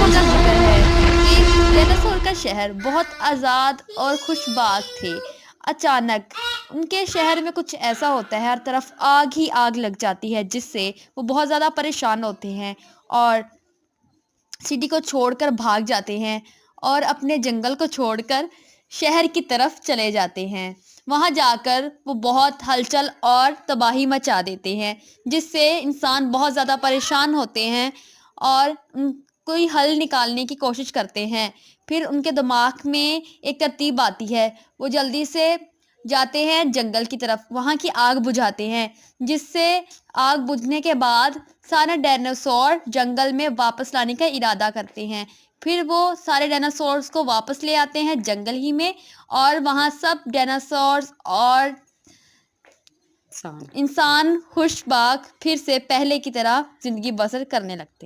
کا ذکر ہے کہ ڈیناسور کا شہر بہت آزاد اور خوشباق تھے۔ اچانک ان کے شہر میں کچھ ایسا ہوتا ہے، ہر طرف آگ ہی آگ لگ جاتی ہے، جس سے وہ بہت زیادہ پریشان ہوتے ہیں اور سٹی کو چھوڑ کر بھاگ جاتے ہیں اور اپنے جنگل کو چھوڑ کر شہر کی طرف چلے جاتے ہیں۔ وہاں جا کر وہ بہت ہلچل اور تباہی مچا دیتے ہیں، جس سے انسان بہت زیادہ پریشان ہوتے ہیں اور کوئی حل نکالنے کی کوشش کرتے ہیں۔ پھر ان کے دماغ میں ایک ترتیب آتی ہے، وہ جلدی سے جاتے ہیں جنگل کی طرف، وہاں کی آگ بجھاتے ہیں، جس سے آگ بجھنے کے بعد سارے ڈائناسور جنگل میں واپس لانے کا ارادہ کرتے ہیں۔ پھر وہ سارے ڈائناسورس کو واپس لے آتے ہیں جنگل ہی میں، اور وہاں سب ڈائناسورس اور انسان خوش باق پھر سے پہلے کی طرح زندگی بسر کرنے لگتے ہیں۔